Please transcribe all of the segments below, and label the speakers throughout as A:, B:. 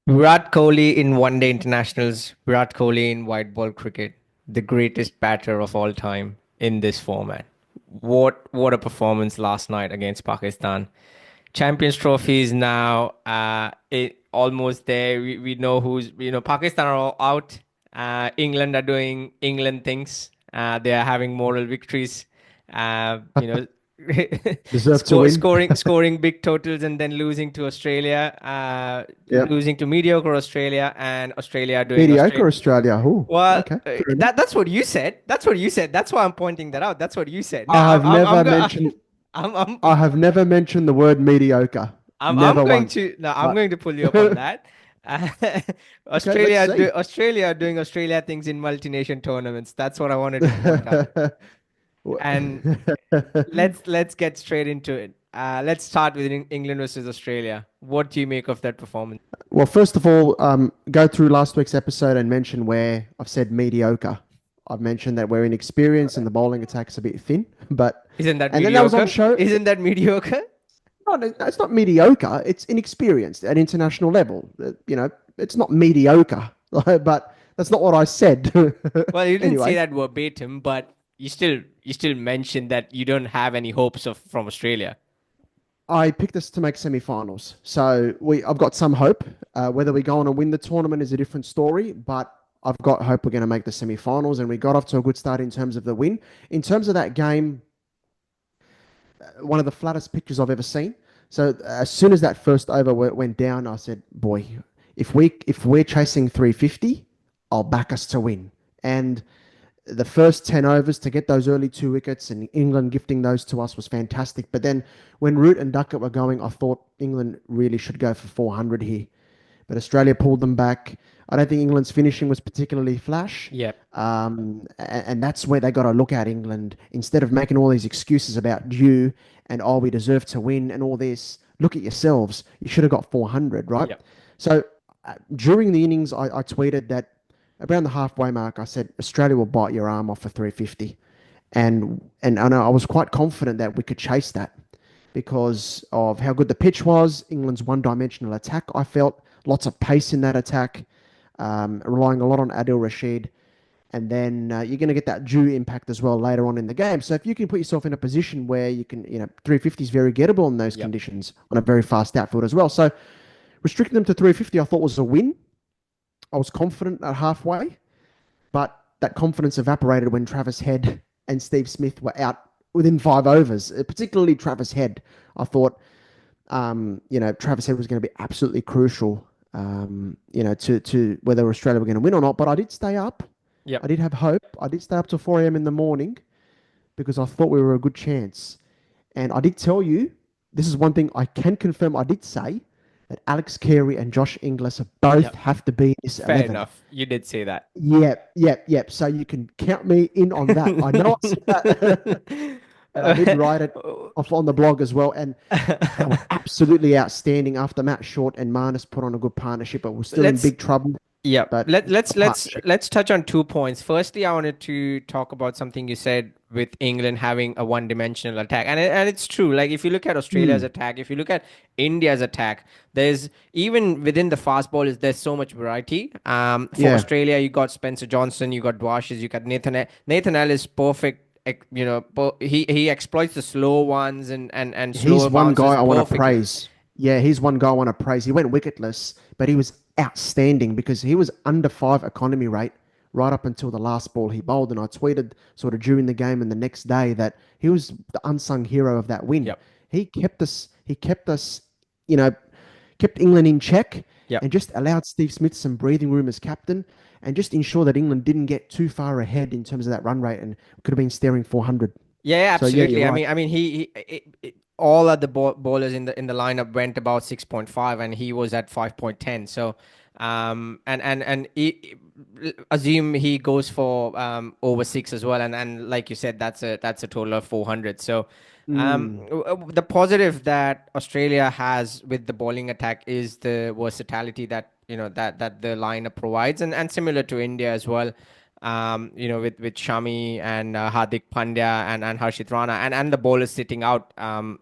A: Virat Kohli in one-day internationals, Virat Kohli in white ball cricket, the greatest batter of all time in this format. What a performance last night against Pakistan. Champions Trophy is now almost there. We know Pakistan are all out. England are doing England things. They are having moral victories. Uh, you know,
B: Deserve to win.
A: scoring big totals and then losing to Australia,
B: Yep.
A: losing to mediocre Australia, and Australia doing Australia.
B: Mediocre Australia. Oh,
A: Well,
B: okay. Fair enough.
A: that's what you said. That's what you said. That's why I'm pointing that out. That's what you said.
B: I
A: Now
B: have never
A: I'm
B: mentioned
A: I'm I'm
B: I have never mentioned the word mediocre.
A: I'm
B: Never
A: going
B: once.
A: to now I'm
B: But
A: going to pull you up on that. Uh,
B: okay, let's see.
A: Australia doing Australia things in multi-nation tournaments. That's what I wanted to point out. And let's get straight into it. Let's start with England versus Australia. What do you make of that performance?
B: Well, first of all, go through last week's episode and mention where I've said mediocre. I've mentioned that we're inexperienced and the bowling attack's a bit thin, but
A: Isn't that
B: and then that was on
A: mediocre?
B: show.
A: Isn't that mediocre?
B: No, no, it's not mediocre. It's inexperienced at international level. It's not mediocre, but that's not what I said.
A: Well, you didn't say
B: Anyway,
A: that verbatim, but you still mentioned that you don't have any hopes of from Australia.
B: I picked us to make semi-finals, so I've got some hope. Whether we go on and win the tournament is a different story, but I've got hope we're going to make the semi-finals, and we got off to a good start in terms of the win. In terms of that game, one of the flattest pictures I've ever seen. So as soon as that first over went down, I said, "Boy, if we're chasing 350, I'll back us to win." And the first 10 overs to get those early two wickets and England gifting those to us was fantastic. But then when Root and Duckett were going, I thought England really should go for 400 here. But Australia pulled them back. I don't think England's finishing was particularly flash.
A: Yep.
B: And that's where they got to look at England. Instead of making all these excuses about you and, oh, we deserve to win and all this, look at yourselves. You should have got 400, right?
A: Yep.
B: So during the innings, I tweeted that around the halfway mark, I said, Australia will bite your arm off for 350. And I know I was quite confident that we could chase that because of how good the pitch was. England's one-dimensional attack, I felt. Lots of pace in that attack, relying a lot on Adil Rashid. And then you're going to get that due impact as well later on in the game. So if you can put yourself in a position where you can, 350 is very gettable in those
A: Yep.
B: conditions on a very fast outfield as well. So restricting them to 350, I thought was a win. I was confident at halfway, but that confidence evaporated when Travis Head and Steve Smith were out within 5 overs, particularly Travis Head. I thought, Travis Head was going to be absolutely crucial, to whether Australia were going to win or not. But I did stay up. I
A: Yep.
B: did have hope. I did stay up till 4 a.m. in the morning because I thought we were a good chance. And I did tell you, this is one thing I can confirm. I did say that Alex Carey and Josh Inglis both
A: Yep.
B: have to be in this
A: Fair
B: 11.
A: enough. You did say that.
B: Yep, yep, yep. So you can count me in on that. I know I said that. And I did write it off on the blog as well. And they were absolutely outstanding after Matt Short and Marnus put on a good partnership, but we're still in
A: let's
B: big trouble.
A: Yeah,
B: But
A: let's
B: a
A: let's
B: partnership.
A: let's touch on 2 points. Firstly, I wanted to talk about something you said with England having a one-dimensional attack, and it's true. Like if you look at Australia's
B: Mm,
A: attack, if you look at India's attack, there's even within the fast bowlers, there's so much variety. For
B: yeah,
A: Australia, you got Spencer Johnson, you got Dwashes, you got Nathan L is perfect. He exploits the slow ones and
B: he's
A: slower
B: one guy
A: bounces
B: I want to
A: perfectly.
B: praise. Yeah, he's one guy I want to praise. He went wicketless, but he was outstanding because he was under five economy rate right up until the last ball he bowled. And I tweeted sort of during the game and the next day that he was the unsung hero of that win.
A: Yep.
B: He kept us, you know, kept England in check
A: Yep.
B: and just allowed Steve Smith some breathing room as captain and just ensure that England didn't get too far ahead in terms of that run rate and could have been staring 400.
A: Yeah, yeah,
B: So yeah, you're
A: absolutely.
B: right.
A: All of the bowlers in the lineup went about 6.5, and he was at 5.10. So, assume he goes for over six as well, and like you said, that's a total of 400. So,
B: Mm,
A: the positive that Australia has with the bowling attack is the versatility that that the lineup provides, and similar to India as well. with Shami and Hardik Pandya and Harshit Rana and the bowlers sitting out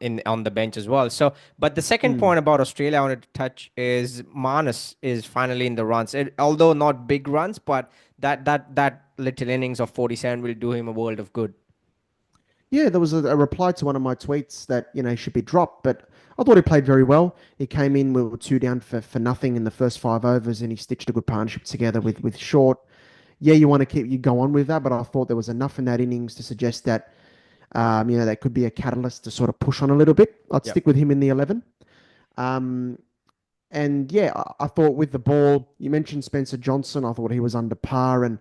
A: in on the bench as well. So, but the second
B: Mm.
A: point about Australia I wanted to touch is Manas is finally in the runs. Although not big runs, but that little innings of 47 will do him a world of good.
B: Yeah, there was a reply to one of my tweets that, he should be dropped, but I thought he played very well. He came in, we were two down for nothing in the first 5 overs, and he stitched a good partnership together with Short. Yeah, you want to keep you go on with that, but I thought there was enough in that innings to suggest that that could be a catalyst to sort of push on a little bit. I'd
A: Yep.
B: stick with him in the 11. Um, and yeah, I thought with the ball, you mentioned Spencer Johnson. I thought he was under par. And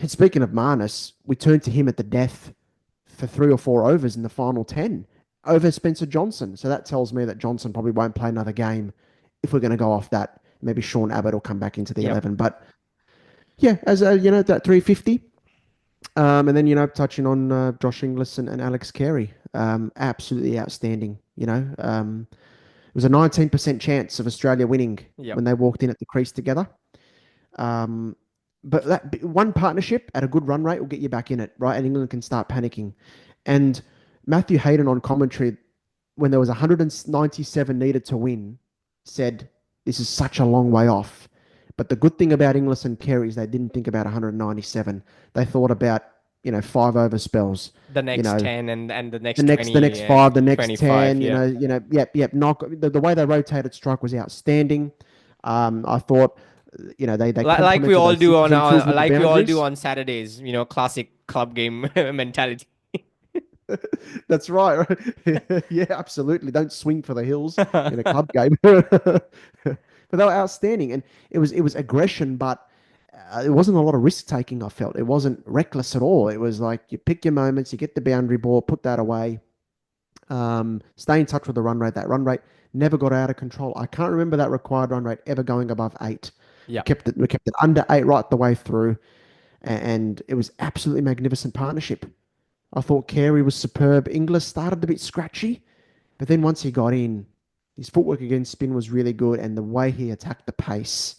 B: speaking of Marnus, we turned to him at the death for 3 or 4 overs in the final 10 over Spencer Johnson. So that tells me that Johnson probably won't play another game if we're going to go off that. Maybe Sean Abbott will come back into the
A: Yep.
B: 11. But yeah, as that 350. And then, touching on Josh Inglis and Alex Carey, absolutely outstanding. It was a 19% chance of Australia winning
A: Yep.
B: when they walked in at the crease together. Um, but that one partnership at a good run rate will get you back in it, right? And England can start panicking. And Matthew Hayden on commentary, when there was 197 needed to win, said, "This is such a long way off." But the good thing about Inglis and Carey is they didn't think about 197. They thought about 5 over spells.
A: The
B: You
A: next
B: know,
A: 10 and the
B: the
A: next
B: next
A: 20
B: five,
A: and
B: the next
A: 25.
B: 10.
A: Yeah.
B: Yep. Knock the way they rotated strike was outstanding. I thought, they
A: Like we
B: complemented
A: all
B: those
A: do on
B: sixes and twos with the
A: like we all do
B: boundaries.
A: on Saturdays, classic club game mentality.
B: That's right. Yeah, absolutely. Don't swing for the hills in a club game. But they were outstanding, and it was aggression, but it wasn't a lot of risk taking. I felt it wasn't reckless at all. It was like you pick your moments, you get the boundary ball, put that away, stay in touch with the run rate. That run rate never got out of control. I can't remember that required run rate ever going above 8.
A: Yeah.
B: We kept it under 8 right the way through, and it was absolutely magnificent partnership. I thought Carey was superb. Inglis started a bit scratchy, but then once he got in, his footwork against spin was really good, and the way he attacked the pace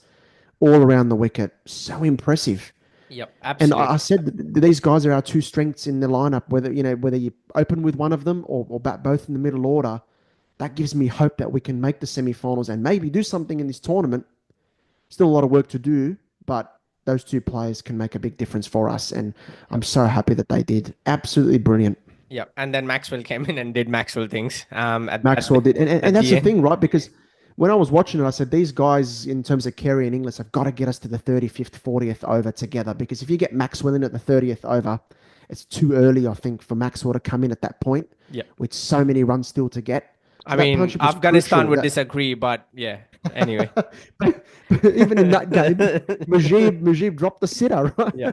B: all around the wicket, so impressive.
A: Yep.
B: And I
A: Absolutely.
B: said that these guys are our two strengths in the lineup. Whether you open with one of them or bat both in the middle order, that gives me hope that we can make the semi-finals and maybe do something in this tournament. Still a lot of work to do, but those two players can make a big difference for us, and I'm
A: Yep.
B: so happy that they did. Absolutely brilliant.
A: Yep. And then Maxwell came in and did Maxwell things
B: Maxwell did. And
A: at
B: that's
A: the
B: the
A: end.
B: thing, right? Because when I was watching it, I said, these guys, in terms of Carey and Inglis, have got to get us to the 35th, 40th over together. Because if you get Maxwell in at the 30th over, it's too early, I think, for Maxwell to come in at that point
A: Yeah.
B: with so many runs still to get.
A: I
B: So that
A: mean,
B: partnership was
A: Afghanistan
B: crucial.
A: would
B: That
A: disagree, but yeah. Anyway.
B: but even in that game, Mujib dropped the sitter,
A: Yeah.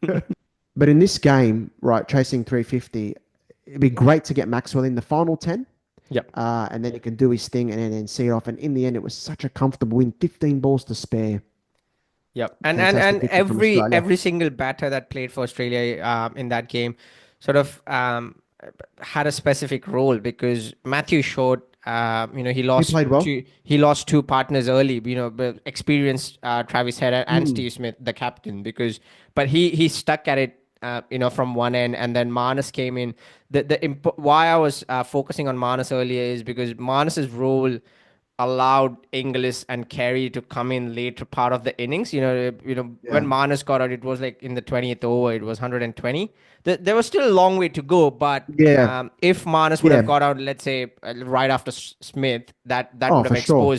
B: right? But in this game, right, chasing 350, it'd be great to get Maxwell in the final 10.
A: Yep.
B: And then he can do his thing and see it off. And in the end, it was such a comfortable win, 15 balls to spare.
A: Yep. And
B: Fantastic victory from Australia.
A: every single batter that played for Australia in that game sort of had a specific role because Matthew Short,
B: He played well.
A: he lost two partners early, but experienced Travis Head and
B: Mm,
A: Steve Smith, the captain, but he stuck at it, from one end, and then Manus came in. Why I was focusing on Manus earlier is because Manus's role allowed Inglis and Carey to come in later part of the innings. When
B: yeah.
A: Manus got out, it was like in the 20th over, it was 120. There was still a long way to go, but
B: Yeah.
A: if Manus would have
B: Yeah.
A: got out, let's say right after Smith, that
B: Oh,
A: would have
B: for sure. Oh,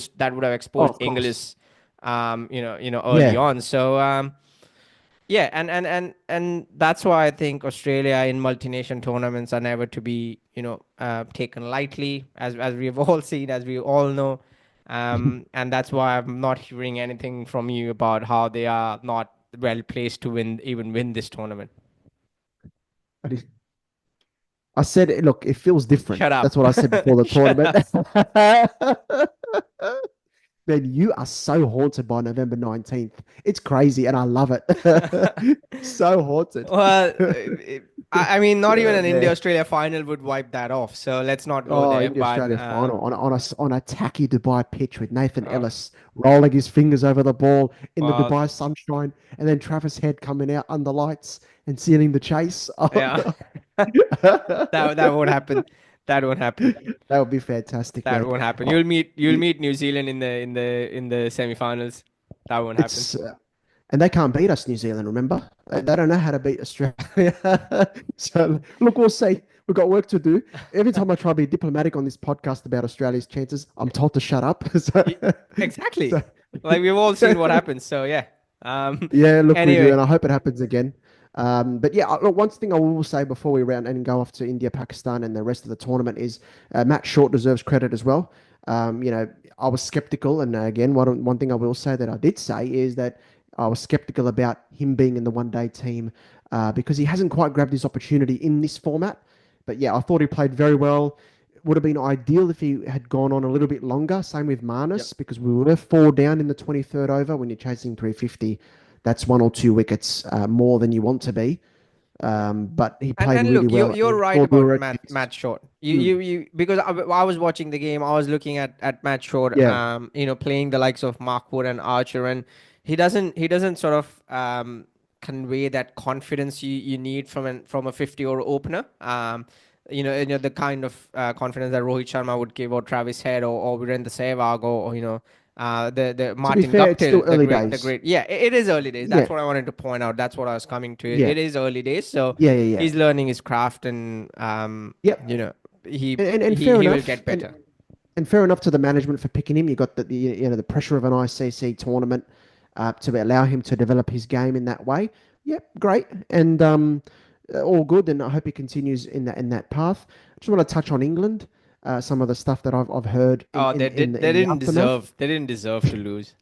A: exposed
B: of course.
A: Inglis, early
B: Yeah.
A: on. So yeah, and that's why I think Australia in multi-nation tournaments are never to be, taken lightly, as we have all seen, as we all know. And that's why I'm not hearing anything from you about how they are not well placed to win this tournament.
B: I said, look, it feels different.
A: Shut
B: That's
A: up.
B: what I said before the
A: Shut
B: tournament.
A: up.
B: Man, you are so haunted by November 19th. It's crazy and I love it. So haunted.
A: Well, I mean, not even
B: Oh,
A: an
B: man.
A: India-Australia final would wipe that off. So let's not go
B: Oh,
A: there.
B: India
A: But
B: Australia final on a tacky Dubai pitch with Nathan Ellis rolling his fingers over the ball in the
A: well,
B: Dubai sunshine, and then Travis Head coming out under lights and sealing the chase.
A: yeah,
B: Oh,
A: that won't happen. That won't happen.
B: that would be fantastic,
A: That
B: man.
A: won't happen.
B: Oh,
A: You'll meet New Zealand in the semifinals. That won't happen.
B: it's and they can't beat us, New Zealand. Remember, they don't know how to beat Australia. So look, we'll see. We've got work to do. Every time I try to be diplomatic on this podcast about Australia's chances, I'm told to shut up. So,
A: Y- Exactly.
B: so
A: Like we've all seen what happens. So yeah. Um.
B: yeah, look, we do,
A: Anyway.
B: and I hope it happens again. But yeah, look, one thing I will say before we round and go off to India, Pakistan, and the rest of the tournament is Matt Short deserves credit as well. I was skeptical, and again, one thing I will say that I did say is that I was skeptical about him being in the one-day team because he hasn't quite grabbed his opportunity in this format. But yeah, I thought he played very well. Would have been ideal if he had gone on a little bit longer. Same with
A: Yep.
B: Marnus, because we were 4 down in the 23rd over. When you're chasing 350, that's 1 or 2 wickets more than you want to be. But he played
A: And
B: really
A: look,
B: well,
A: you're
B: and
A: right
B: thought we
A: about
B: were at
A: Matt
B: peace.
A: Short.
B: Mm,
A: Because I was watching the game, I was looking at Matt Short,
B: yeah,
A: playing the likes of Mark Wood and Archer, and he doesn't sort of convey that confidence you need from a 50 over opener. The kind of confidence that Rohit Sharma would give, or Travis Head, or Virendra Sehwag, or the
B: to be
A: Martin
B: fair, it's still
A: Guptill, the
B: early
A: great the
B: days.
A: great. Yeah, it is early days. That's
B: Yeah,
A: what I wanted to point out. That's what I was coming to.
B: yeah,
A: It is early days, so
B: yeah, yeah, yeah.
A: he's learning his craft, and
B: Yep.
A: he
B: And
A: he
B: fair
A: he will
B: enough.
A: get better.
B: And fair enough to the management for picking him. You got the pressure of an ICC tournament to allow him to develop his game in that way. Yep, great, and all good. And I hope he continues in that path. I just want to touch on England. Some of the stuff that I've heard in
A: Oh,
B: in
A: they
B: in,
A: did. They
B: in the
A: didn't
B: aftermath.
A: deserve. They didn't deserve to lose.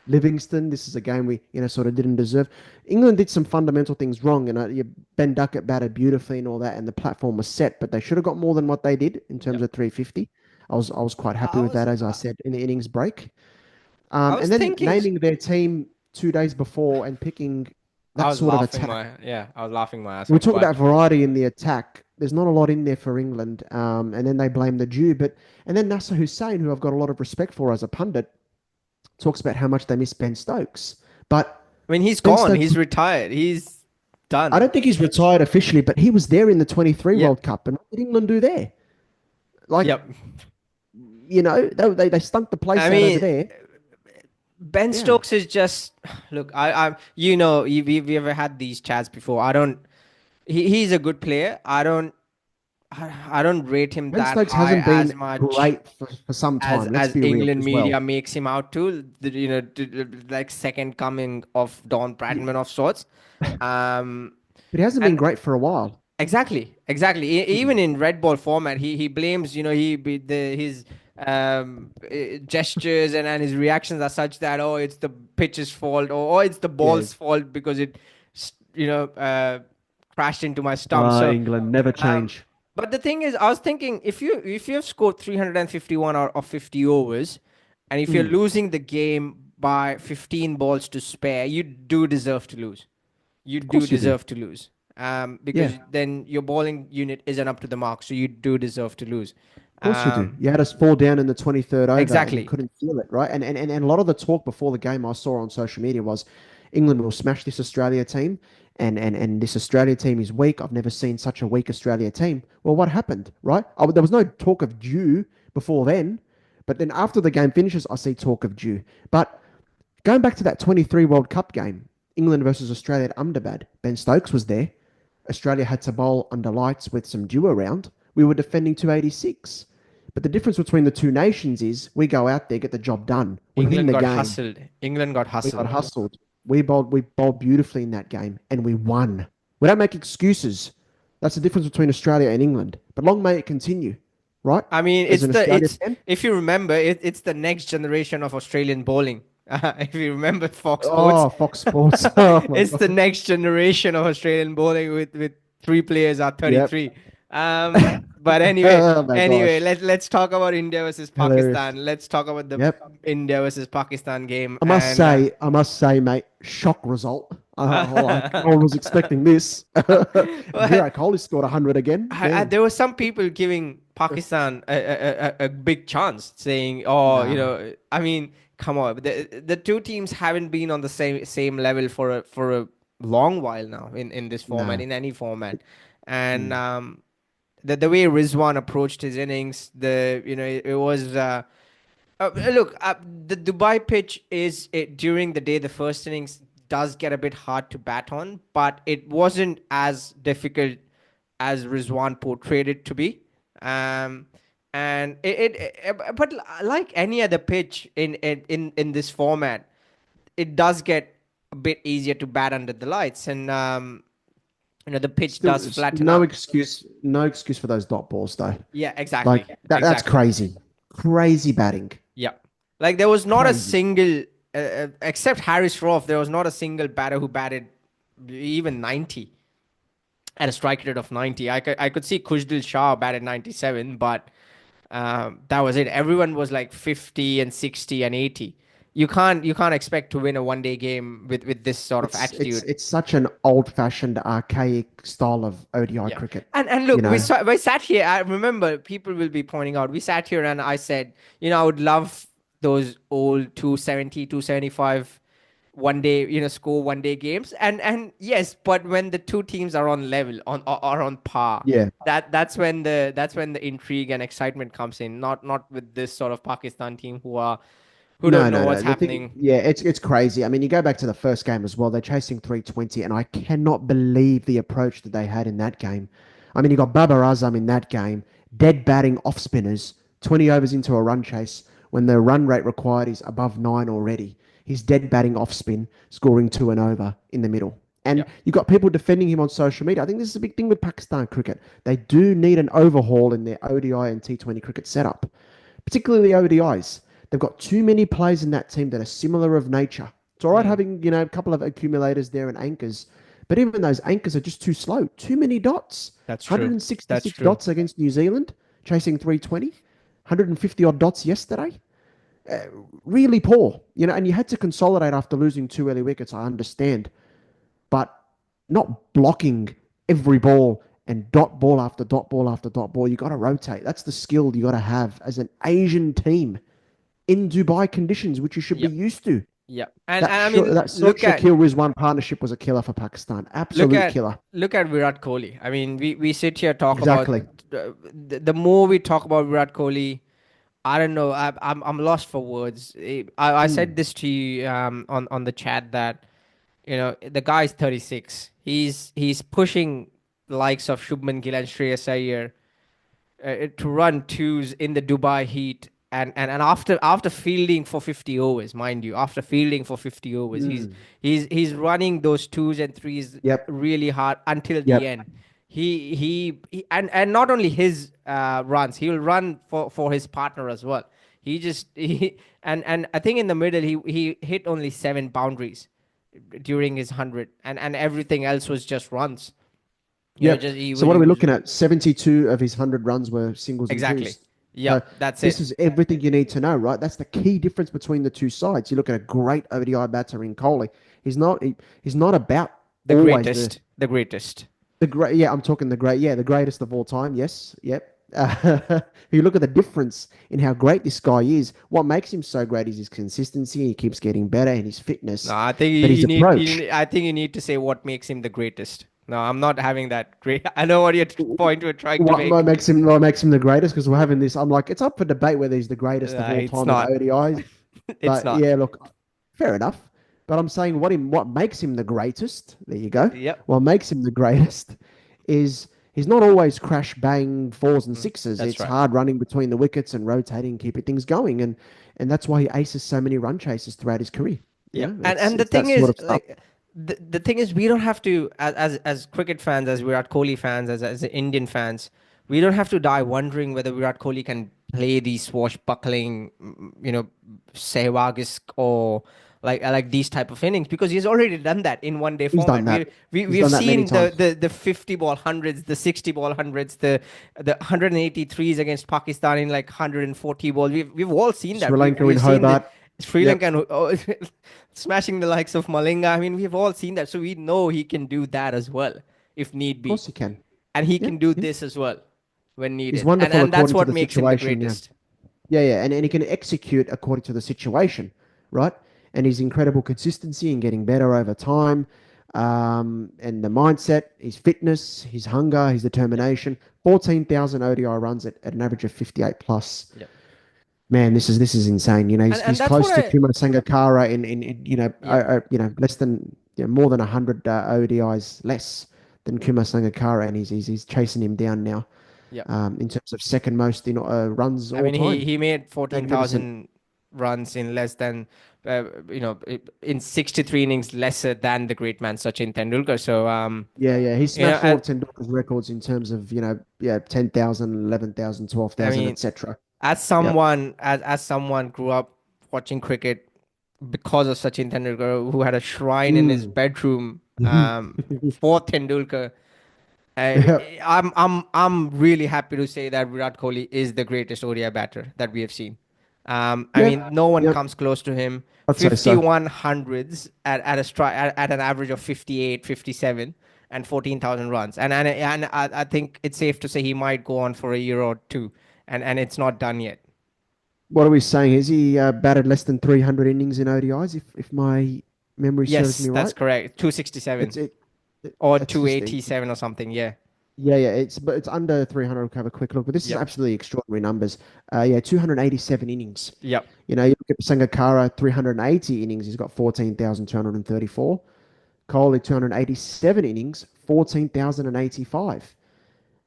B: Livingston, this is a game we sort of didn't deserve. England did some fundamental things wrong, and Ben Duckett batted beautifully and all that, and the platform was set, but they should have got more than what they did in terms
A: Yep.
B: of 350. I was quite happy
A: I
B: with
A: was
B: that, as I said in the innings break.
A: I
B: And
A: was
B: then
A: thinking.
B: naming their team 2 days before and picking
A: I
B: that
A: was
B: sort of
A: laughing
B: attack.
A: my yeah. I was laughing my ass
B: We
A: off.
B: talk
A: But
B: about variety in the attack. There's not a lot in there for England, and then they blame the Jew. And then Nasser Hussain, who I've got a lot of respect for as a pundit, talks about how much they miss Ben Stokes. But
A: I mean, he's
B: Ben
A: gone.
B: Stokes,
A: He's retired. He's
B: I
A: done.
B: don't think he's retired officially, but he was there in the 23
A: Yep.
B: World Cup. And what did England do there? Like,
A: Yep.
B: they stunk the place
A: I
B: out over
A: mean,
B: there.
A: Ben
B: Yeah.
A: Stokes is just look. We ever had these chats before. I don't. He's a good player. I don't rate him
B: Ben
A: that
B: Stokes
A: high
B: hasn't
A: as
B: been
A: much
B: great for some
A: as
B: time. Let's
A: as
B: be real
A: England
B: as well.
A: media makes him out to. Like second coming of Don
B: Yeah.
A: Bradman of sorts. Um,
B: But he hasn't been
A: and
B: great for a while.
A: exactly. Even
B: Mm.
A: in red ball format, he blames his gestures and his reactions are such that, oh, it's the pitch's fault, or it's the
B: Yeah.
A: ball's fault because it crashed into my stump. So
B: England never
A: um,
B: change.
A: but the thing is, I was thinking, if you have scored 351 out of 50 overs, and if you're
B: Mm.
A: losing the game by 15 balls to spare, you do deserve to lose. You
B: Of
A: do
B: course you do.
A: deserve to lose.
B: Yeah.
A: Because then your bowling unit isn't up to the mark, so you do deserve to lose.
B: Of course you do.
A: Um,
B: You had us 4 down in the 23rd over and you
A: exactly.
B: couldn't feel it, right? And a lot of the talk before the game I saw on social media was England will smash this Australia team and this Australia team is weak. I've never seen such a weak Australia team. Well, what happened, right? There was no talk of due before then, but then after the game finishes, I see talk of due. But going back to that 23 World Cup game, England versus Australia at Ahmedabad, Ben Stokes was there. Australia had to bowl under lights with some dew around. We were defending 286. But the difference between the two nations is we go out there, get the job done. We win
A: England
B: the
A: got
B: game.
A: hustled. England got
B: We got
A: hustled.
B: hustled. We bowled beautifully in that game and we won. We don't make excuses. That's the difference between Australia and England. But long may it continue, right?
A: I mean,
B: As an Australia
A: it's
B: fan.
A: if you remember, it's the next generation of Australian bowling. If you remember Fox Sports,
B: Oh, Fox Sports. Oh my
A: it's the
B: God.
A: next generation of Australian bowling with three players are
B: Yep.
A: 33. But anyway,
B: Oh my gosh.
A: let's talk about India versus
B: Hilarious.
A: Pakistan. Let's talk about the
B: Yep.
A: India versus Pakistan game.
B: I must
A: And
B: say, I must say, mate, shock result. Like no one was expecting this.
A: Well,
B: Virat Kohli scored 100 again. Damn.
A: there were some people giving Pakistan a big chance, saying, "Oh,
B: Nah,
A: I mean, come on, the two teams haven't been on the same level for a long while now in this format,
B: nah.
A: in any format." And
B: Mm.
A: the way Rizwan approached his innings, it was look, the Dubai pitch is during the day, the first innings does get a bit hard to bat on, but it wasn't as difficult as Rizwan portrayed it to be. Um, and but like any other pitch in this format, it does get a bit easier to bat under the lights, and the pitch
B: Still,
A: does flatten
B: no
A: out.
B: excuse. No excuse for those dot balls, though.
A: Yeah, exactly,
B: Like that's
A: exactly.
B: crazy. Crazy batting.
A: Yeah. Like there was not a
B: Crazy.
A: single, except Harris Roth, there was not a single batter who batted even 90 at a strike rate of 90. I could see Khujdil Shah batted 97, but that was it. Everyone was like 50 and 60 and 80. You can't expect to win a one day game with this sort of
B: It's
A: attitude.
B: it's such an old-fashioned, archaic style of ODI
A: Yeah.
B: cricket.
A: And
B: You
A: look,
B: know,
A: we sat here. I remember people will be pointing out. We sat here and I said, I would love those old 270, 275 one day, score one day games. And yes, but when the two teams are on level, are on par,
B: yeah.
A: that's when the intrigue and excitement comes in. Not with this sort of Pakistan team who don't
B: No,
A: know
B: no,
A: what's
B: no. The thing,
A: happening.
B: yeah, it's crazy. I mean, you go back to the first game as well. They're chasing 320, and I cannot believe the approach that they had in that game. I mean, you got Babar Azam in that game, dead batting off spinners, 20 overs into a run chase when the run rate required is above 9 already. He's dead batting off spin, scoring 2 and over in the middle. And
A: Yeah.
B: you got people defending him on social media. I think this is a big thing with Pakistan cricket. They do need an overhaul in their ODI and T20 cricket setup, particularly the ODIs. They've got too many players in that team that are similar of nature. It's all right
A: Mm,
B: having, a couple of accumulators there and anchors, but even those anchors are just too slow. Too many dots.
A: that's true. That's
B: 166
A: true.
B: dots against New Zealand, chasing 320. 150 odd dots yesterday. Really poor, and you had to consolidate after losing 2 early wickets, I understand, but not blocking every ball and dot ball after dot ball after dot ball. You got to rotate. That's the skill you got to have as an Asian team in Dubai conditions, which you should be
A: Yeah.
B: used to.
A: Yeah. And
B: That
A: I
B: sh-
A: mean,
B: that Sort Shakil Rizwan partnership was a killer for Pakistan.
A: look
B: Absolute
A: at
B: killer.
A: look at Virat Kohli. I mean, we sit here talk about
B: Exactly.
A: the more we talk about Virat Kohli, I don't know. I'm lost for words. I said
B: Mm.
A: this to you on the chat that the guy's 36. He's pushing the likes of Shubman Gill and Shreyas Iyer to run twos in the Dubai heat. And after fielding for 50 overs, mind you, after fielding for 50 overs,
B: Mm.
A: he's running those twos and threes
B: Yep.
A: really hard until the
B: Yep.
A: end. And not only his runs, he will run for his partner as well. And I think in the middle he hit only 7 boundaries during his 100, and everything else was just runs.
B: Yep.
A: Just
B: So what are we looking at? 72 of his 100 runs were singles and
A: exactly.
B: twos. So
A: Yep, that's
B: this
A: it.
B: is everything you need to know, right? That's the key difference between the two sides. You look at a great ODI batter in Kohli. He's not about
A: The
B: always the
A: greatest. The greatest.
B: the great. Yeah, I'm talking the great. Yeah, the greatest of all time. Yes. Yep. You look at the difference in how great this guy is. What makes him so great is his consistency. He keeps getting better and his
A: No,
B: fitness,
A: I think
B: but his approach.
A: I think you need to say what makes him the greatest. No, I'm not having that great. I know what your point you're trying to
B: What
A: make.
B: makes him the greatest? Because we're having this. I'm like, it's up for debate whether he's the greatest of all
A: It's
B: time in
A: not.
B: ODIs.
A: It's
B: But
A: not.
B: yeah, look, fair enough. But I'm saying what makes him the greatest. There you go.
A: Yep.
B: What makes him the greatest is he's not always crash bang fours and
A: Mm,
B: sixes.
A: that's
B: It's
A: right.
B: hard running between the wickets and rotating, keeping things going, and that's why he aces so many run chases throughout his career.
A: Yeah,
B: It's
A: and the
B: it's that
A: thing
B: sort
A: is,
B: of stuff.
A: like, the thing is, we don't have to, as cricket fans, as Virat Kohli fans, as Indian fans, we don't have to die wondering whether Virat Kohli can play these swashbuckling, Sehwag or like these type of innings, because he's already done that in one day
B: He's done
A: format.
B: that. He's
A: We've
B: done that many
A: seen
B: times.
A: the 50 ball hundreds, the 60 ball hundreds, the 183s against Pakistan in like 140 balls. We've all seen
B: Sri
A: that.
B: Lanka in
A: We've seen the
B: Hobart.
A: Sri
B: Yep.
A: Lankan, smashing the likes of Malinga. I mean, we've all seen that, so we know he can do that as well if need
B: Of
A: be,
B: course he can.
A: and he
B: Yeah.
A: can do
B: Yeah.
A: this as well when
B: He's
A: needed, and
B: wonderful
A: that's
B: according to
A: what
B: the
A: makes him the
B: situation. Yeah.
A: greatest.
B: Yeah, yeah, and he can execute according to the situation, right? And his incredible consistency and getting better over time, and the mindset, his fitness, his hunger, his
A: Yep,
B: determination. 14,000 ODI runs at an average of 58 plus.
A: yep,
B: Man, this is insane. You know,
A: and
B: he's
A: that's what
B: close to
A: I.
B: Kumar Sangakkara in
A: Yep,
B: less than more than 100 ODIs less than Kumar Sangakkara, and he's chasing him down now
A: yep.
B: in terms of second most runs
A: I
B: all
A: mean, he
B: time.
A: he made fourteen
B: Magnificent.
A: thousand runs in less than, in 63 innings lesser than the great man Sachin Tendulkar. So
B: Yeah, yeah. He
A: you know,
B: smashed all of Tendulkar's records in terms of, yeah, 10,000, 11,000,
A: I
B: 12,000,
A: mean,
B: etc.
A: as
B: Yep.
A: someone as someone grew up watching cricket because of Sachin Tendulkar, who had a shrine in his
B: Mm.
A: bedroom for Tendulkar.
B: Yep.
A: I'm really happy to say that Virat Kohli is the greatest ODI batter that we have seen. I
B: Yeah.
A: mean, no one
B: Yep.
A: comes close to him.
B: I'd say so.
A: 51 hundreds at an average of 58, 57, and 14,000 runs. And I think it's safe to say he might go on for a year or two, and it's not done yet.
B: What are we saying? Is he batted less than 300 innings in ODIs, if my memory serves
A: Yes,
B: me
A: that's
B: right?
A: correct. 267
B: It's it, it
A: or
B: it's just
A: 287 or something. Yeah.
B: yeah, yeah. It's under 300. We'll have a quick look, but this is
A: Yep.
B: absolutely extraordinary numbers. Yeah, 287 innings.
A: Yep.
B: You know, you look at Sangakkara, 380 innings. He's got 14,234. Kohli, 287 innings, 14,085.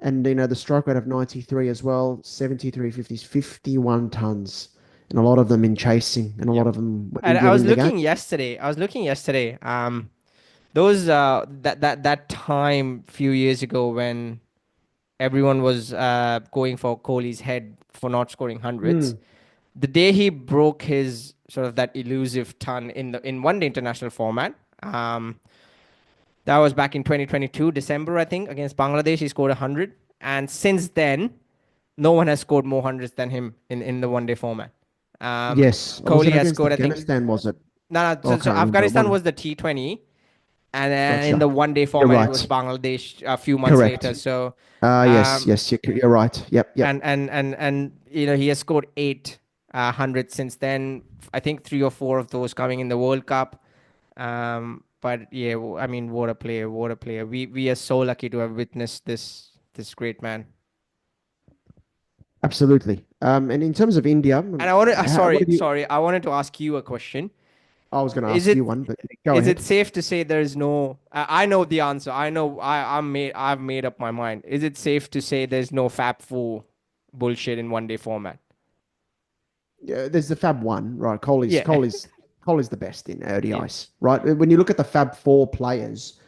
B: And, the strike rate of 93 as well, 73 50s, 51 tons. And a lot of them in chasing, and a lot
A: Yep.
B: of them
A: And
B: when
A: I
B: you're
A: was
B: in the game.
A: looking yesterday. I was looking yesterday. Those that time few years ago when everyone was going for Kohli's head for not scoring hundreds.
B: Mm.
A: The day he broke his sort of that elusive ton in one day international format. That was back in 2022 December, I think, against Bangladesh. He scored 100, and since then, no one has scored more hundreds than him in the one day format. Um,
B: Yes. Was
A: Kohli
B: it
A: has
B: against
A: scored, I think.
B: Afghanistan, was it?
A: No, no.
B: Oh, I
A: So
B: can't remember.
A: Afghanistan
B: One.
A: was the T20, and then in
B: Gotcha.
A: the one day
B: You're
A: format, it was
B: right.
A: Bangladesh a few months later.
B: Correct.
A: So,
B: Yes,
A: um,
B: yes, you're right. Yep, yep.
A: and he has scored eight hundred since then. I think three or four of those coming in the World Cup. But yeah, I mean, what a player! What a player! We are so lucky to have witnessed this great man.
B: Absolutely. And in terms of India,
A: And I want to
B: what have you?
A: sorry, I wanted to ask you a question.
B: I was going to
A: Is
B: ask
A: it
B: you one, but go
A: is it
B: ahead.
A: safe to say there is no? I know the answer. I know I've made up my mind. Is it safe to say there's no Fab Four bullshit in one day format?
B: Yeah, there's the Fab One, right? Kohli's
A: Yeah,
B: Kohli's Kohli's the best in
A: yeah,
B: ODIs, right? When you look at the Fab Four players,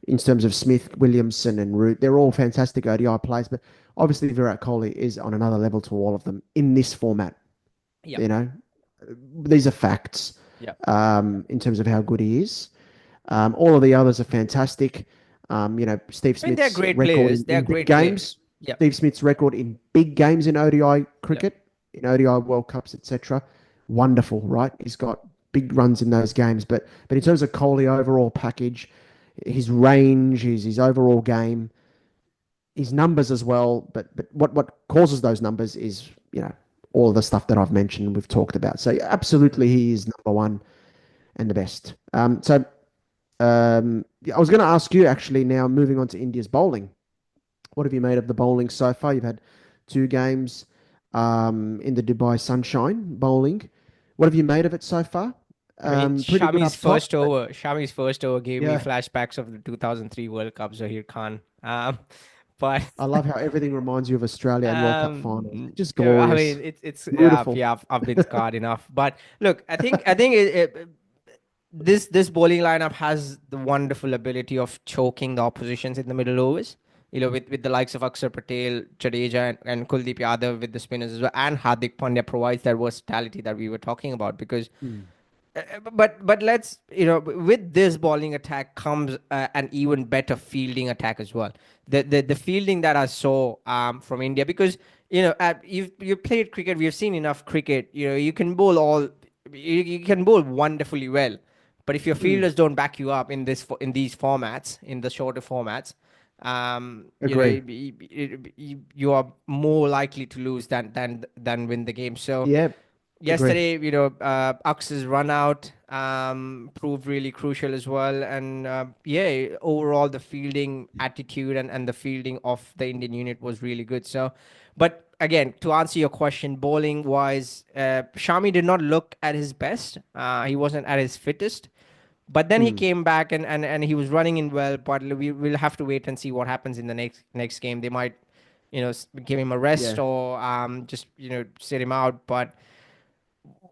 B: in terms of Smith, Williamson, and Root, they're all fantastic ODI players, but obviously Virat Kohli is on another level to all of them in this format.
A: yeah,
B: You know, these are facts
A: yeah.
B: in terms of how good he is. All of the others are fantastic. Steve
A: I mean, they're
B: Smith's
A: great
B: record
A: players.
B: in,
A: They're
B: in big
A: great players.
B: games,
A: Yeah,
B: Steve Smith's record in big games in ODI
A: yeah.
B: cricket, in ODI World Cups, etc. Wonderful, right? He's got big runs in those games, but in terms of Kohli overall package, his range, his overall game, his numbers as well. But what causes those numbers is all of the stuff that I've mentioned, we've talked about. So absolutely, he is number one and the best. Yeah, I was going to ask you actually now, moving on to India's bowling. What have you made of the bowling so far? You've had two games in the Dubai Sunshine bowling. What have you made of it so far?
A: I mean,
B: Pretty good up top, but
A: Shami's first over gave me
B: yeah,
A: flashbacks of the 2003 World Cup, Zahir Khan. But
B: I love how everything reminds you of Australia and World Cup finals. Just
A: yeah, I mean,
B: glorious,
A: it's
B: beautiful.
A: I've been scarred enough. But look, I think this bowling lineup has the wonderful ability of choking the oppositions in the middle overs. With the likes of Akshar Patel, Jadeja, and Kuldeep Yadav with the spinners as well, and Hardik Pandya provides that versatility that we were talking about. Because,
B: Mm.
A: but let's with this bowling attack comes an even better fielding attack as well. The fielding that I saw from India, because you played cricket, we've seen enough cricket. You can bowl all you can bowl wonderfully well, but if your
B: Mm,
A: fielders don't back you up in in these formats, in the shorter formats, you know,
B: agree.
A: you are more likely to lose than win the game. So
B: Yeah, agree.
A: yesterday, you know, Ax's run out proved really crucial as well. And yeah, overall, the fielding attitude and the fielding of the Indian unit was really good. So, but again, to answer your question, bowling wise, Shami did not look at his best. He wasn't at his fittest. But then he
B: Mm,
A: came back and he was running in well. But we'll have to wait and see what happens in the next game. They might, you know, give him a rest
B: yeah.
A: or just, you know, sit him out. But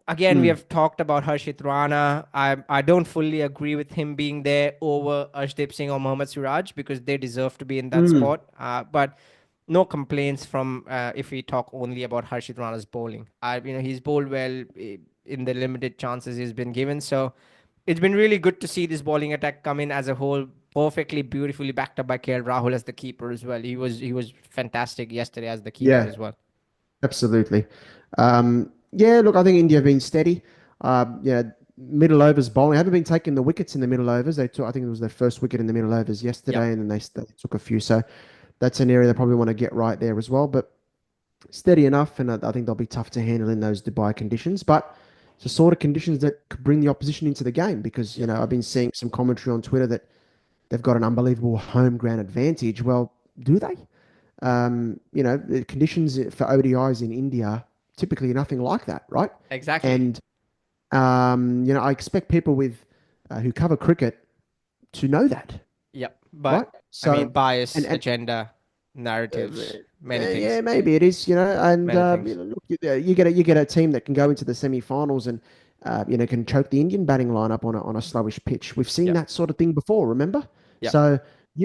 A: again, we
B: Mm,
A: have talked about Harshit Rana. I don't fully agree with him being there over Arshdeep Singh or Mohammad Suraj because they deserve to be in that
B: mm.
A: spot. But no complaints from if we talk only about Harshit Rana's bowling. You know, he's bowled well in the limited chances he's been given. So it's been really good to see this bowling attack come in as a whole, perfectly, beautifully backed up by KL Rahul as the keeper as well. He was fantastic yesterday as the keeper
B: Yeah,
A: as well.
B: absolutely. Yeah, look, I think India have been steady. Yeah, middle overs bowling. Haven't been taking the wickets in the middle overs. They took, I think it was their first wicket in the middle overs
A: Yep,
B: yesterday, and then they took a few. So that's an area they probably want to get right there as well. But steady enough, and I think they'll be tough to handle in those Dubai conditions. But it's the sort of conditions that could bring the opposition into the game because,
A: yep,
B: I've been seeing some commentary on Twitter that they've got an unbelievable home ground advantage. Well, do they? The conditions for ODIs in India typically are nothing like that, right?
A: exactly.
B: And I expect people who cover cricket to know that,
A: Yep.
B: right?
A: But I mean,
B: So,
A: bias,
B: and
A: agenda,
B: uh,
A: narratives, many
B: yeah,
A: things.
B: maybe it is, and
A: Many things.
B: look, you get a team that can go into the semi-finals and can choke the Indian batting lineup on a slowish pitch. We've seen
A: Yep.
B: that sort of thing before, remember?
A: Yep.
B: So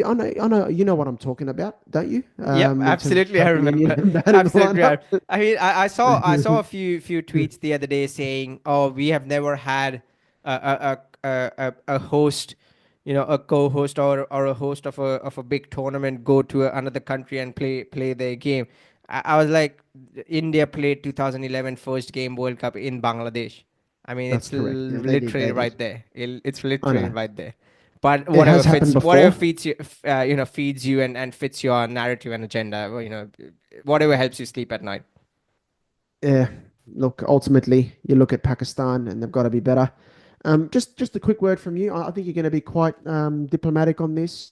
B: I know, you know what I'm talking about, don't you?
A: Yep,
B: In terms of
A: absolutely. I
B: choking the
A: remember.
B: Indian batting
A: Absolutely.
B: lineup.
A: I mean, I saw a few tweets the other day saying, "Oh, we have never had a host, you know, a co-host or a host of a big tournament go to another country and play their game." I was like, India played 2011 first game World Cup in Bangladesh. I mean,
B: That's
A: it's
B: correct. Yeah, they did.
A: literally
B: They
A: right
B: did.
A: there. It's
B: I
A: literally
B: know.
A: right there. But
B: It has happened
A: whatever
B: before.
A: feeds you, feeds you and fits your narrative and agenda. Well, you know, whatever helps you sleep at night.
B: Yeah. Look, ultimately, you look at Pakistan and they've got to be better. Just a quick word from you. I think you're going to be quite diplomatic on this.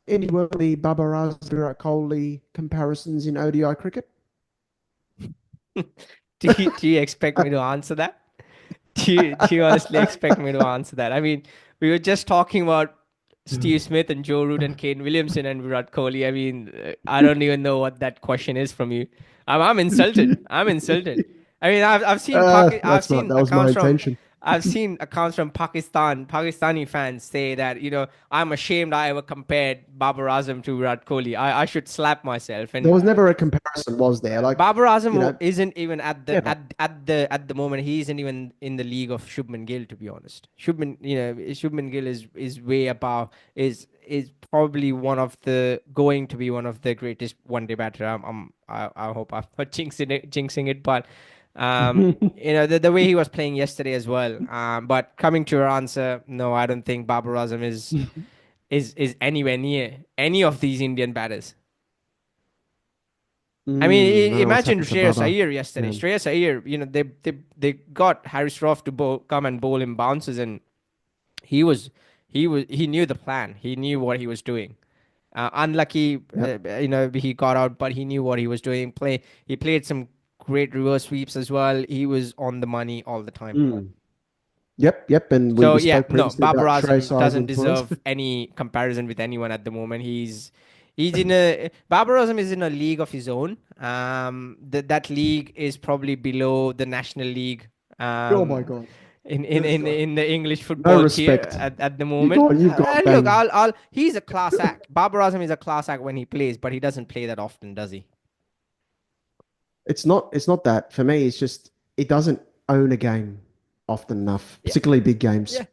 B: Any word on the babar Virat Kohli comparisons in ODI cricket?
A: Do you expect me to answer that? Do you honestly expect me to answer that? I mean, we were just talking about Steve Smith and Joe Root and Kane Williamson and Virat Kohli. I mean, I don't even know what that question is from you. I'm insulted. I'm insulted. I mean, I've seen
B: That was my
A: accounts from
B: intention.
A: Pakistani fans say that, you know, I'm ashamed I ever compared Babar Azam to Virat Kohli. I should slap myself.
B: There
A: And
B: was never a comparison, was there? Like,
A: Babar
B: you
A: Azam
B: know,
A: isn't even at the
B: never.
A: at the moment. He isn't even in the league of Shubman Gill, to be honest. Shubman Gill is way above. Is probably going to be one of the greatest one day batter. I hope I'm not jinxing it, but the way he was playing yesterday as well. But coming to your answer, no, I don't think Babar Azam is anywhere near any of these Indian batters. I mean,
B: I know what's
A: imagine
B: happened to
A: Shreyas
B: Baba.
A: Iyer yesterday.
B: Yeah.
A: Shreyas Iyer, you know, they got Harris Shroff to come and bowl him bounces, and he knew the plan. He knew what he was doing. Unlucky,
B: Yep.
A: he got out, but he knew what he was doing. He played some great reverse sweeps as well. He was on the money all the time.
B: Mm. Yep. And we,
A: So
B: we
A: yeah,
B: spoke
A: no,
B: previously
A: Babar
B: about
A: Azam
B: Shreyas Iyer's
A: doesn't
B: influence.
A: deserve any comparison with anyone at the moment. He's in a Babar Azam is in a league of his own. That league is probably below the National League.
B: Oh my
A: Um,
B: God.
A: in
B: This
A: in
B: guy.
A: in the English
B: No
A: football tier
B: respect.
A: at the
B: You
A: moment.
B: got you've got
A: And look,
B: bang.
A: he's a class act. Babar Azam is a class act when he plays, but he doesn't play that often, does he?
B: It's not that. For me, it's just it doesn't own a game often enough,
A: Yeah,
B: particularly big games.
A: yeah,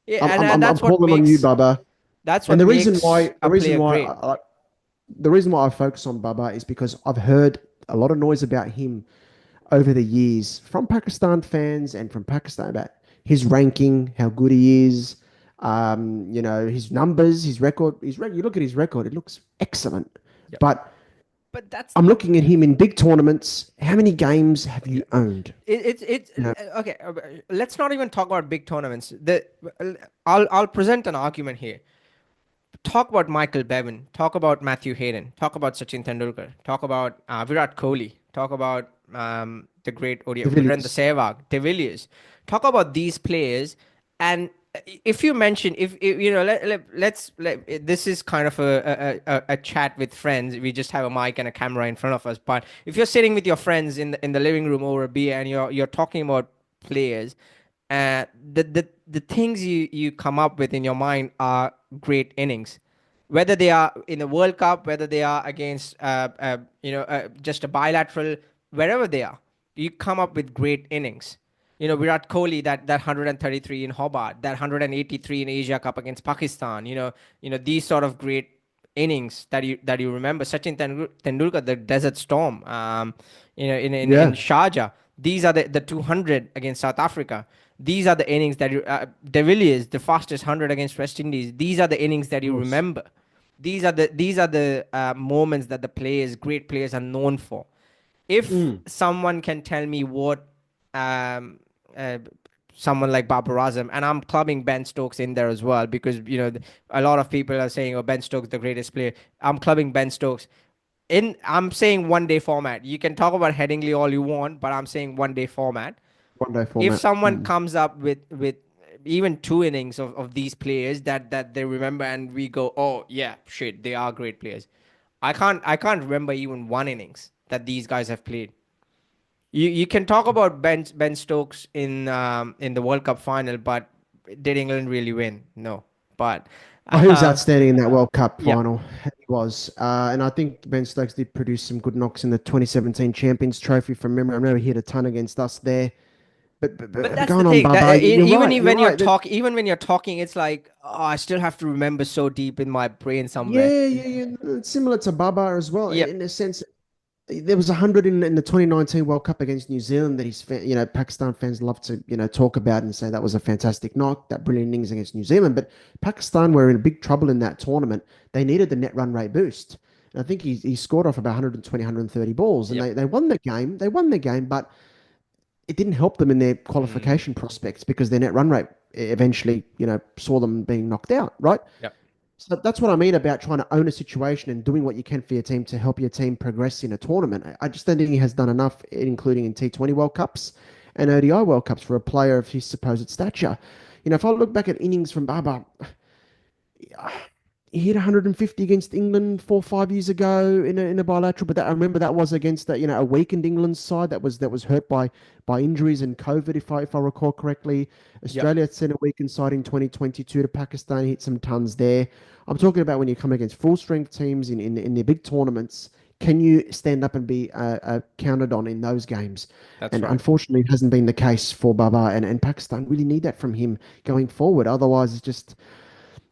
A: yeah.
B: I'm
A: And
B: I'm
A: and
B: I'm, I'm
A: that's what
B: calling on you,
A: makes
B: Baba.
A: that's
B: And
A: what
B: the reason
A: makes
B: why
A: a
B: the reason
A: player
B: why
A: great.
B: I focus on Baba is because I've heard a lot of noise about him over the years from Pakistan fans and from Pakistan about his ranking, how good he is, his numbers, his record. You look at his record, it looks excellent.
A: Yeah.
B: But
A: But that's
B: I'm looking at him in big tournaments. How many games have
A: yeah.
B: you owned?
A: It's
B: You know,
A: okay. Let's not even talk about big tournaments. I'll present an argument here. Talk about Michael Bevan, talk about Matthew Hayden, talk about Sachin Tendulkar, talk about Virat Kohli, talk about the great ODI,
B: the
A: Virendra
B: Villiers,
A: Sehwag, De Villiers. Talk about these players, and if you mention, if you know, this is kind of a chat with friends. We just have a mic and a camera in front of us. But if you're sitting with your friends in the living room over a beer and you're talking about players, the things you come up with in your mind are great innings, whether they are in the World Cup, whether they are against just a bilateral, wherever they are, you come up with great innings. Virat Kohli, that 133 in Hobart, that 183 in Asia Cup against Pakistan. These sort of great innings that you remember. Sachin Tendulkar, the Desert Storm, in
B: yeah,
A: Sharjah. These are the 200 against South Africa. These are the innings that De Villiers, the fastest 100 against West Indies. These are the innings that
B: of
A: you
B: course.
A: remember. These are the moments that the players, great players, are known for. If
B: Mm.
A: someone can tell me what um, uh, someone like Babar Azam, and I'm clubbing Ben Stokes in there as well because a lot of people are saying, "Oh, Ben Stokes the greatest player." I'm clubbing Ben Stokes in. I'm saying one day format. You can talk about Headingley all you want, but I'm saying one day format.
B: One day
A: If
B: format.
A: someone
B: Mm.
A: comes up with even two innings of these players that they remember and we go, oh yeah, shit, they are great players. I can't remember even one innings that these guys have played. You can talk about Ben Stokes in the World Cup final, but did England really win? No. But
B: Oh, he was
A: uh,
B: outstanding in that World Cup
A: yeah.
B: final. He was. And I think Ben Stokes did produce some good knocks in the 2017 Champions Trophy from memory. I remember he hit a ton against us there.
A: But
B: But
A: that's the
B: going on,
A: thing that
B: Baba, you're
A: even
B: right. You're
A: when you're
B: right. That,
A: talking, it's like, oh, I still have to remember so deep in my brain somewhere.
B: yeah. It's similar to Baba as well,
A: Yep.
B: in a sense. There was 100 in the 2019 World Cup against New Zealand that Pakistan fans love to, talk about and say that was a fantastic knock, that brilliant innings against New Zealand. But Pakistan were in big trouble in that tournament. They needed the net run rate boost. And I think he scored off about 120, 130 balls and
A: Yep.
B: they won the game. They won the game, but it didn't help them in their
A: Mm.
B: qualification prospects because their net run rate eventually, saw them being knocked out, right?
A: Yep.
B: So that's what I mean about trying to own a situation and doing what you can for your team to help your team progress in a tournament. I just don't think he has done enough, including in T20 World Cups and ODI World Cups for a player of his supposed stature. If I look back at innings from Baba, he hit 150 against England 4 or 5 years ago in a bilateral, but I remember that was against a weakened England side that was hurt by injuries and COVID, if I recall correctly.
A: Yep.
B: Australia sent a weakened side in 2022 to Pakistan, hit some tons there. I'm talking about when you come against full strength teams in their big tournaments. Can you stand up and be counted on in those games?
A: That's
B: And
A: right.
B: unfortunately, it hasn't been the case for Baba and Pakistan. Really need that from him going forward. Otherwise, it's just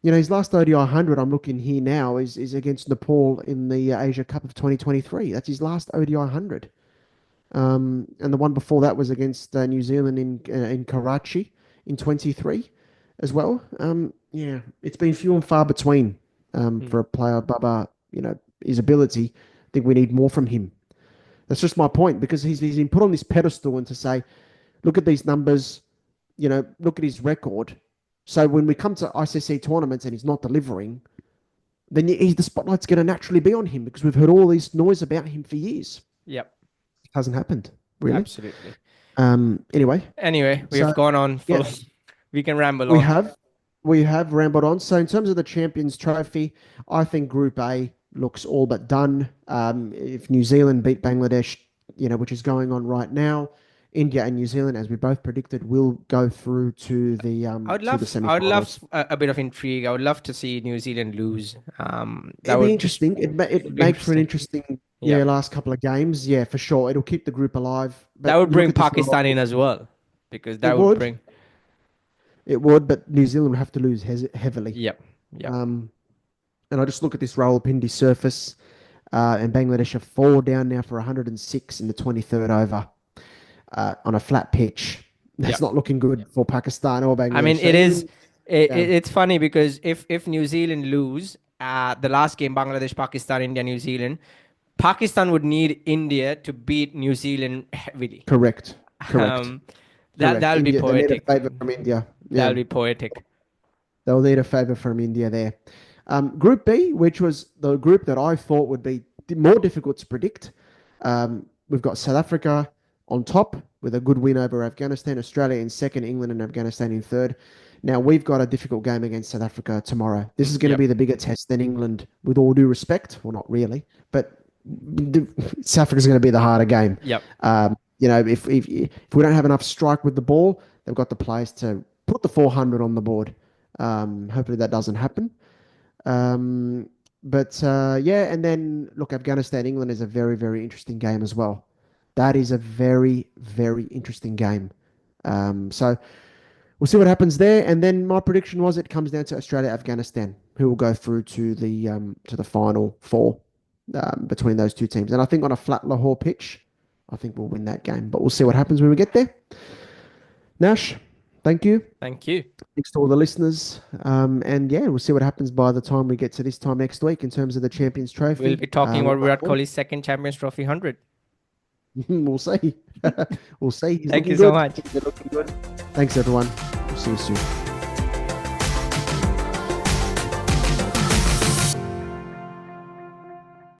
B: his last ODI 100 I'm looking here now is against Nepal in the Asia Cup of 2023. That's his last ODI 100. And the one before that was against New Zealand in Karachi in 23 as well. Yeah, it's been few and far between
A: Mm.
B: for a player. Baba, his ability. I think we need more from him. That's just my point because he's been put on this pedestal and to say, look at these numbers, look at his record. So when we come to ICC tournaments and he's not delivering, then the spotlight's going to naturally be on him because we've heard all this noise about him for years.
A: Yep.
B: It hasn't happened, really.
A: Absolutely.
B: Anyway,
A: Anyway, we
B: so
A: have gone on
B: yeah,
A: for we can ramble
B: we
A: on.
B: have we have rambled on. So in terms of the Champions Trophy, I think Group A looks all but done. If New Zealand beat Bangladesh, which is going on right now, India and New Zealand, as we both predicted, will go through to the
A: I would love
B: semifinals.
A: a bit of intrigue. I would love to see New Zealand lose. That
B: It'd be
A: would just
B: interesting. It'd
A: be
B: make for an
A: interesting.
B: interesting,
A: Yeah.
B: last couple of games. Yeah, for sure. It'll keep the group alive.
A: That
B: But
A: would
B: you look
A: bring
B: at this
A: Pakistan in
B: roll,
A: as well because
B: it
A: that would
B: would,
A: bring.
B: it would, but New Zealand would have to lose heavily.
A: Yep. Yep.
B: Um, and I just look at this Rawalpindi surface, and Bangladesh are 4 down now for 106 in the 23rd over. on a flat pitch. That's
A: Yeah.
B: not looking good for Pakistan or
A: I
B: Bangladesh.
A: mean,
B: So
A: it is.
B: even yeah,
A: It's funny because if New Zealand lose the last game, Bangladesh, Pakistan, India, New Zealand, Pakistan would need India to beat New Zealand heavily.
B: correct, correct,
A: Um,
B: correct.
A: that'll be
B: India, they need a
A: poetic.
B: favor from India.
A: That'll
B: Yeah,
A: be poetic.
B: they'll need a favor from India there. Group B, which was the group that I thought would be more difficult to predict. We've got South Africa on top with a good win over Afghanistan, Australia in second, England and Afghanistan in third. Now, we've got a difficult game against South Africa tomorrow. This is going to
A: Yep.
B: be the bigger test than England, with all due respect. Well, not really, but South Africa's going to be the harder game.
A: Yep.
B: If we don't have enough strike with the ball, they've got the players to put the 400 on the board. Hopefully that doesn't happen. Yeah, and then look, Afghanistan, England is a very, very interesting game as well. That is a very, very interesting game. So we'll see what happens there. And then my prediction was it comes down to Australia, Afghanistan, who will go through to the final four between those two teams. And I think on a flat Lahore pitch, I think we'll win that game. But we'll see what happens when we get there. Nash, thank you.
A: Thank you.
B: Thanks to all the listeners. And yeah, we'll see what happens by the time we get to this time next week in terms of the Champions Trophy.
A: We'll be talking about Virat Kohli's second Champions Trophy 100.
B: We'll see. We'll see. He's
A: Thank
B: looking
A: you so
B: good.
A: much.
B: They're looking good. Thanks, everyone. We'll see you soon.